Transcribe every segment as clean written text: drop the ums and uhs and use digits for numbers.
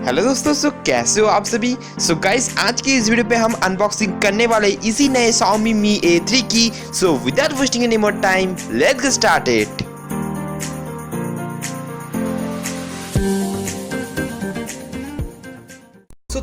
Hello दोस्तों, कैसे हो आप सभी। गाइस, आज की इस वीडियो पे हम अनबॉक्सिंग करने वाले इसी नए Xiaomi Mi A3 की। Without wasting any more time, let's get started.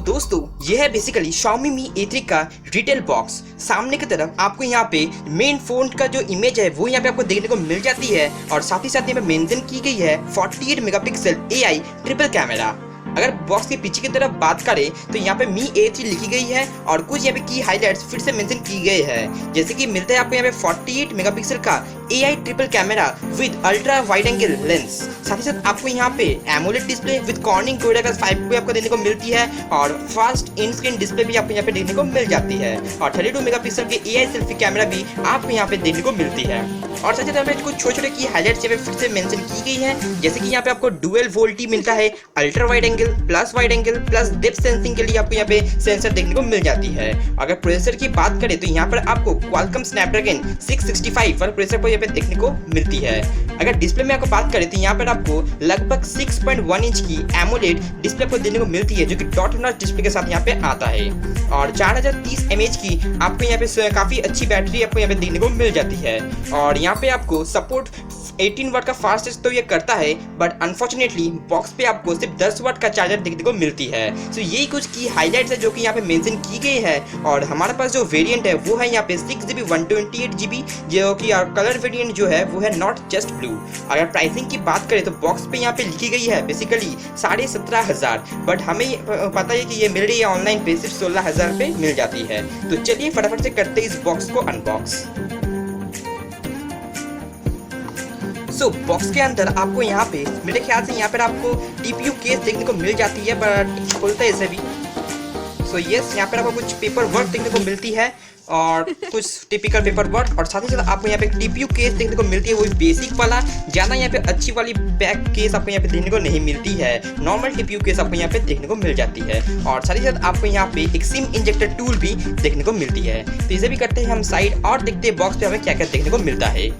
दोस्तों, यह है बेसिकली Xiaomi Mi A3 का रिटेल बॉक्स। सामने की तरफ आपको यहाँ पे मेन फोन का जो इमेज है वो यहाँ पे आपको देखने को मिल जाती है और साथ ही साथ यहाँ पे मेंशन की गई है 48 मेगापिक्सल AI ट्रिपल कैमरा। अगर बॉक्स के पीछे की तरफ बात करें तो यहाँ पे Mi A3 लिखी गई है और कुछ यहाँ पे की हाइलाइट्स फिर से मेंशन की गई है, जैसे कि मिलता है आपको यहाँ पे 48 मेगापिक्सल का AI triple camera with ultra wide angle lens. साथ ही साथ आपको यहाँ पे AMOLED display with cornering gorilla glass 5 भी आपको देखने को मिलती है और फास्ट इन स्क्रीन डिस्प्ले भी आपको यहाँ पे देखने को मिल जाती है और 32 मेगापिक्सल के AI सेल्फी कैमरा भी आपको यहाँ पे देखने को मिलती है। और साथ ही साथ कुछ छोटे छोटे की हाइलाइट्स यहाँ पे फिर से मेंशन की गई है, जैसे कि यहाँ पे आपको डुअल वोल्टी मिलता है, ultra wide angle plus wide angle plus depth sensing के लिए आपको यहाँ पे सेंसर देखने को मिल जाती है। अगर प्रोसेसर की बात करें तो यहाँ पर आपको क्वालकॉम स्नैपड्रैगन 665 वाला प्रोसेसर को यहाँ पे देखने को मिलती है। अगर डिस्प्ले में आपको बात करें तो यहाँ पर आपको लगभग 6.1 इंच की AMOLED डिस्प्ले को देखने को मिलती है, जो कि डॉट नॉच डिस्प्ले के साथ यहाँ पे आता है और 4030 mAh की आपको यहाँ पे काफी अच्छी बैटरी आपको यहाँ पे देखने को मिल जाती है। और यहाँ पे आपको सपोर्ट 18 वाट का फास्ट चार्ज तो ये करता है, बट अनफॉर्चुनेटली बॉक्स पे आपको सिर्फ 10 वाट का चार्जर देखने को मिलती है। यही कुछ की हाइलाइट्स है जो कि यहाँ पे मेंशन की गई है। और हमारे पास जो वेरिएंट है वो है यहाँ पे 6GB 128GB, जो कि कलर वेरिएंट जो है वो है नॉट जस्ट ब्लू। अगर प्राइसिंग की बात करें तो बॉक्स पे यहाँ पे लिखी गई है बेसिकली 17,500, बट हमें पता है कि ये मिल रही है ऑनलाइन पे सिर्फ 16,000 पे मिल जाती है। तो चलिए फटाफट से करते हैं इस बॉक्स को अनबॉक्स। बॉक्स के अंदर आपको यहाँ पे मेरे ख्याल से यहाँ पर आपको TPU केस देखने को मिल जाती है, बट खोलते हैं इसे भी। यस, यहाँ पर आपको कुछ पेपर वर्क देखने को मिलती है और कुछ टिपिकल पेपर वर्क, और साथ ही साथ आपको यहाँ पे TPU केस देखने को मिलती है, वो बेसिक वाला। ज़्यादा यहाँ पे अच्छी वाली बैक केस आपको यहाँ पे देखने को नहीं मिलती है, नॉर्मल TPU केस आपको यहाँ पे देखने को मिल जाती है। और साथ ही साथ आपको यहाँ पे एक सिम इंजेक्टर टूल भी देखने को मिलती है। तो इसे भी करते हैं हम साइड और देखते हैं बॉक्स पे हमें क्या क्या देखने को मिलता है।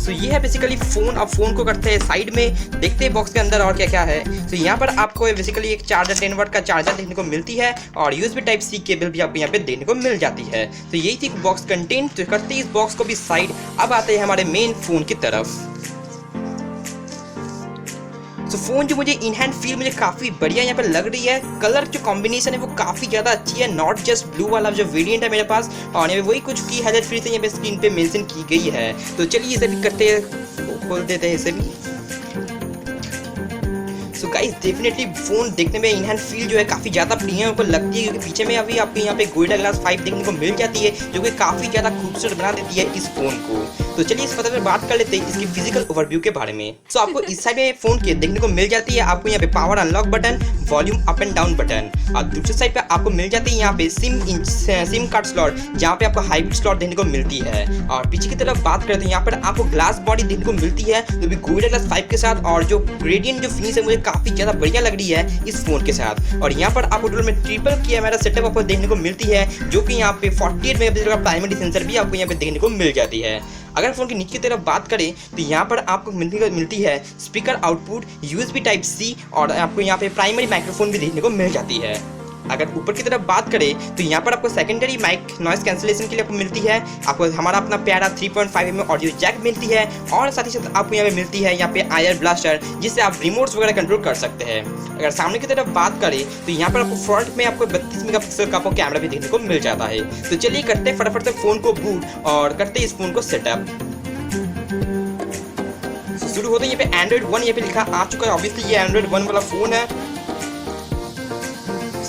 ये है बेसिकली फोन। अब फोन को करते हैं साइड में, देखते हैं बॉक्स के अंदर और क्या क्या है। यहाँ पर आपको बेसिकली एक चार्जर 10 वाट का चार्जर देखने को मिलती है और USB Type-C केबल भी आपको यहाँ पे देखने को मिल जाती है। तो यही थी बॉक्स कंटेंट। तो करते हैं इस बॉक्स को भी साइड। अब आते हैं हमारे मेन फोन की तरफ। फोन जो मुझे इन हैंड फील मुझे काफ़ी बढ़िया यहाँ पर लग रही है। कलर जो कॉम्बिनेशन है वो काफ़ी ज़्यादा अच्छी है, नॉट जस्ट ब्लू वाला जो वेरिएंट है मेरे पास। और यहाँ पे वही कुछ की हाइलाइट फिर से यहाँ पे स्क्रीन पे मेंशन की गई है। तो चलिए इसे भी करते हैं, खोल देते हैं इसे भी। गाइस, डेफिनेटली फोन देखने में इन हैंड फील जो है काफ़ी ज़्यादा प्रीमियम को लगती है, क्योंकि पीछे में अभी आपको यहाँ पे गोरिल्ला ग्लास 5 देखने को मिल जाती है, जो कि काफ़ी ज़्यादा खूबसूरत बना देती है इस फोन को। तो चलिए इस फटाफट बात कर लेते हैं इसकी फिजिकल ओवरव्यू के बारे में। आपको इस साइड में फोन के देखने को मिल जाती है आपको यहाँ पे power unlock button, volume up and down button, और दूसरी साइड पे आपको मिल जाती है यहाँ पे सिम कार्ड स्लॉट, जहाँ पे आपको हाइब्रिड स्लॉट देखने को मिलती है। और पीछे की तरफ बात करें तो यहाँ पर आपको ग्लास बॉडी देखने को मिलती है, जो भी गोरिल्ला ग्लास 5 के साथ, और जो ग्रेडियंट जो फिनिश है मुझे काफ़ी ज़्यादा बढ़िया लग रही है इस फोन के साथ। और यहाँ पर आपको टोटल में ट्रिपल कैमरा सेटअप आपको देखने को मिलती है, जो कि यहाँ पे 48 मेगापिक्सल का प्राइमरी सेंसर भी आपको यहाँ पे देखने को मिल जाती है। अगर फोन की नीचे की तरफ बात करें तो यहाँ पर आपको मिलती है स्पीकर आउटपुट, USB Type-C, और आपको यहाँ पे प्राइमरी माइक्रोफोन भी देखने को मिल जाती है। अगर ऊपर की तरफ बात करें तो यहाँ पर आपको सेकेंडरी माइक नॉइस कैंसिलेशन के लिए आपको मिलती है, आपको हमारा अपना प्यारा 3.5mm ऑडियो जैक मिलती है, और साथ ही साथ आपको यहाँ पे मिलती है यहाँ पे आयर ब्लास्टर, जिससे आप रिमोट्स वगैरह कंट्रोल कर सकते हैं। अगर सामने की तरफ बात करें तो यहाँ पर आपको फ्रंट में आपको 32 मेगापिक्सल का आपको कैमरा भी देखने को मिल जाता है। तो चलिए करते हैं फटाफट से फोन को बूट और करते हैं इस फोन को सेटअप। शुरू होते हैं यहाँ पे Android 1 यहाँ पे लिखा आ चुका है, ऑब्वियसली ये Android 1 वाला फोन है।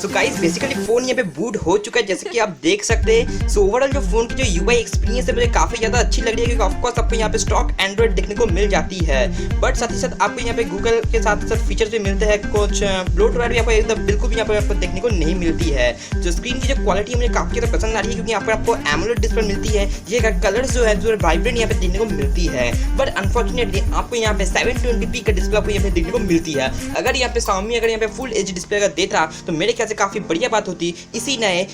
गाइस, बेसिकली फोन यहाँ पे बूट हो चुका है, जैसे कि आप देख सकते हैं। ओवरऑल जो फोन की जो UI एक्सपीरियंस है मुझे काफी ज्यादा अच्छी लग रही है, क्योंकि ऑफकोर्स आपको यहाँ पे स्टॉक एंड्रॉइड देखने को मिल जाती है, बट साथ ही साथ आपको यहाँ पे गूगल के साथ साथ फीचर्स भी मिलते हैं। कुछ ब्लोटवेयर भी आपको एकदम बिल्कुल भी यहाँ पे आपको देखने को नहीं मिलती है। जो स्क्रीन की जो क्वालिटी मुझे काफी ज्यादा पसंद आ रही है, क्योंकि यहाँ पर आपको AMOLED डिस्प्ले मिलती है, ये कलर्स जो है जो वाइब्रेंट यहाँ पे देखने को मिलती है, बट अनफॉर्चुनेटली आपको यहाँ पे 720p का डिस्प्ले आपको यहाँ पे देखने को मिलती है। अगर यहाँ पे Xiaomi अगर यहाँ पे फुल एच डिस्प्ले का देता तो मेरे ख्याल वैसे काफ़ी बढ़िया बात होती इसी नए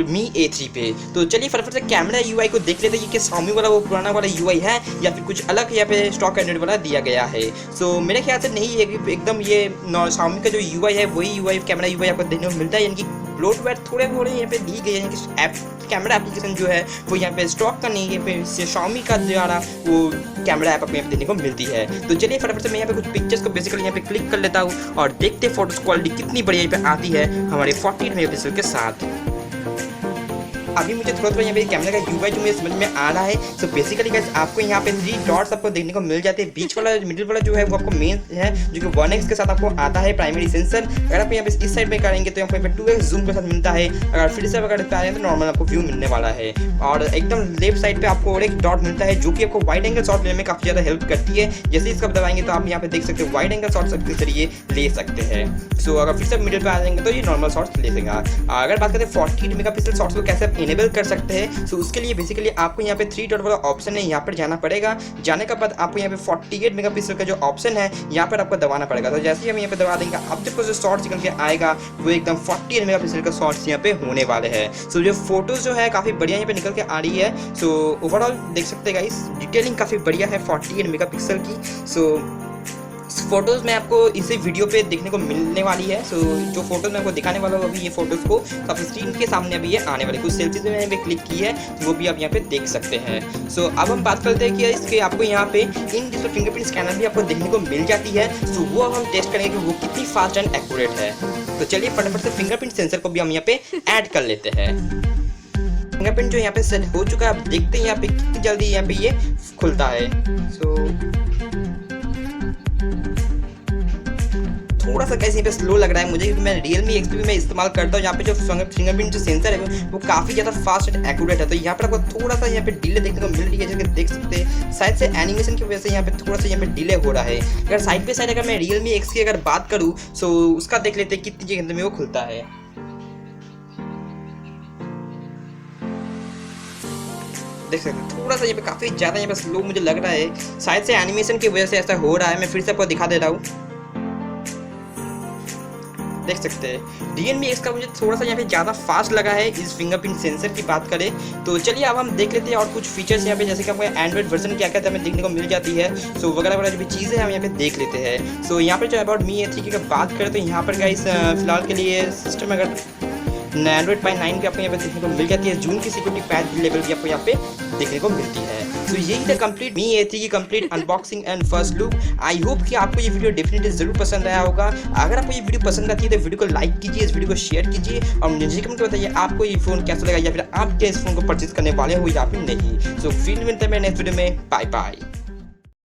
Mi A3 पे। तो चलिए फटाफट से कैमरा यूआई को देख लेते हैं कि Xiaomi वाला वो पुराना वाला यूआई है या फिर कुछ अलग यहाँ पे स्टॉक एंड्रॉइड वाला दिया गया है। सो मेरे ख्याल से नहीं है कि एकदम ये Xiaomi का जो यूआई है वही यूआई कैमरा यूआई आपको देखने को मिलता है, यानी कि ब्लोटवेयर थोड़े थोड़े यहाँ पे दी गई है, यानी कि ऐप कैमरा एप्लीकेशन जो है वो यहाँ पे स्टॉक का नहीं है, फिर Xiaomi का द्वारा वो कैमरा ऐप आपको यहाँ पे देखने को मिलती है। तो चलिए फटाफट से मैं यहाँ पे कुछ पिक्चर्स को बेसिकली यहाँ पे क्लिक कर लेता हूँ और देखते हैं फोटोज क्वालिटी कितनी बढ़िया यहाँ पे आती है हमारे 48 मेगापिक्सल के साथ। अभी मुझे थोड़ा थोड़ा यहाँ पे कैमरा का यूआई जो मुझे समझ में आ रहा है। सो बेसिकली गाइस आपको यहाँ पे 3 डॉट्स आपको देखने को मिल जाते हैं। बीच वाला मिडिल वाला जो है वो आपको मेन है जो कि 1x के साथ आपको आता है प्राइमरी सेंसर। अगर आप यहाँ पे इस साइड में करेंगे तो यहाँ पे 2x जूम के साथ मिलता है। अगर फिर से अगर करें तो नॉर्मल आपको व्यू मिलने वाला है। और एकदम लेफ्ट साइड पे आपको और एक डॉट मिलता है जो कि आपको वाइड एंगल शॉट लेने में काफी ज्यादा हेल्प करती है। जैसे इसका दबाएंगे तो आप यहाँ पे देख सकते हैं वाइड एंगल शॉट्स के जरिए ले सकते हैं। सो अगर फिर से मिडिल पे आ जाएंगे तो ये नॉर्मल शॉट्स ले सकेगा। अगर बात करें 48 मेगापिक्सल शॉट्स को कैसे आप इनेबल कर सकते हैं, सो उसके लिए बेसिकली आपको यहाँ पे 3 डॉट वाला ऑप्शन है, यहाँ पर जाना पड़ेगा। जाने के बाद आपको यहाँ पे 48 मेगापिक्सल का जो ऑप्शन है यहाँ पर आपको दबाना पड़ेगा। तो जैसे ही हम यहाँ पे दबा देंगे अब देखो जो शॉट्स निकल के आएगा वो एकदम 48 मेगापिक्सल का शॉट्स यहाँ पे होने वाले हैं। सो जो फोटोज जो है काफी बढ़िया यहाँ पे निकल के आ रही है। सो ओवरऑल देख सकते हैं गाइस डिटेलिंग काफी बढ़िया है 48 मेगापिक्सल की। सो फोटोज़ में आपको इसी वीडियो पे देखने को मिलने वाली है। सो जो फोटोज़ मैं आपको दिखाने वाला हूँ अभी ये फोटोज़ को तो आपकी स्क्रीन के सामने अभी ये आने वाली कुछ सेल्फीज में मैंने क्लिक की है वो भी आप यहाँ पे देख सकते हैं। सो अब हम बात करते हैं कि इसके आपको यहाँ पे इन डिजिटल फिंगरप्रिंट स्कैनर भी आपको देखने को मिल जाती है। सो वो अब हम टेस्ट करेंगे कि वो कितनी फास्ट एंड एक्यूरेट है। तो चलिए फटाफट से फिंगरप्रिंट सेंसर को भी हम यहाँ पे ऐड कर लेते हैं। फिंगरप्रिंट जो यहाँ पे सेट हो चुका है आप देखते हैं यहाँ पे कितनी जल्दी यहाँ पे ये खुलता है। सो थोड़ा सा कैसे यहाँ पे स्लो लग रहा है मुझे क्योंकि मैं Realme XP में इस्तेमाल करता हूँ। यहाँ पे जो फिंगरप्रिंट जो सेंसर है वो काफ़ी ज़्यादा फास्ट एंड एक्यूरेट है। तो यहाँ पर आपको थोड़ा सा यहाँ पे डिले देखने को मिल रही है जैसे देख सकते हैं शायद से एनिमेशन की वजह से यहाँ पे थोड़ा सा यहाँ पे डिले हो रहा है। अगर साइड पे साइड अगर मैं Realme X की अगर बात करूँ सो उसका देख लेते हैं कितनी जगह में वो खुलता है। देख सकते हैं थोड़ा सा यहाँ पे काफ़ी ज़्यादा यहाँ पे स्लो मुझे लग रहा है, शायद से एनिमेशन की वजह से ऐसा हो रहा है। मैं फिर से आपको दिखा दे रहा हूँ, देख सकते हैं Realme X का मुझे थोड़ा सा यहाँ पे ज़्यादा फास्ट लगा है इस फिंगरप्रिंट सेंसर की बात करें तो। चलिए अब हम देख लेते हैं और कुछ फीचर्स यहाँ पे जैसे कि आपको एंड्रॉइड वर्जन क्या क्या हमें देखने को मिल जाती है। सो वगैरह वगैरह जो भी चीज़ें हम यहाँ पे देख लेते हैं। सो यहाँ पर जो अबाउट Mi A3 की अगर बात करें तो यहाँ पर गाइस फिलहाल के लिए सिस्टम अगर एंड्रॉइड बाय 9 भी आपको यहाँ पे देखने को मिल जाती है। जून की सिक्योरिटी पैच लेवल भी आपको यहाँ पे देखने को मिलती है। तो यही था कंप्लीट Mi A3 की complete unboxing and first look. I hope कि आपको ये वीडियो डेफिनेटली जरूर पसंद आया होगा। अगर आपको ये वीडियो पसंद आती है तो वीडियो को लाइक कीजिए, इस वीडियो को शेयर कीजिए और मुझे कमेंट में बताइए आपको ये फोन कैसा लगा या फिर आप क्या इस फोन को परचेज करने वाले हो या फिर नहीं। सो फिर मिलते हैं नेक्स्ट वीडियो में। Bye bye.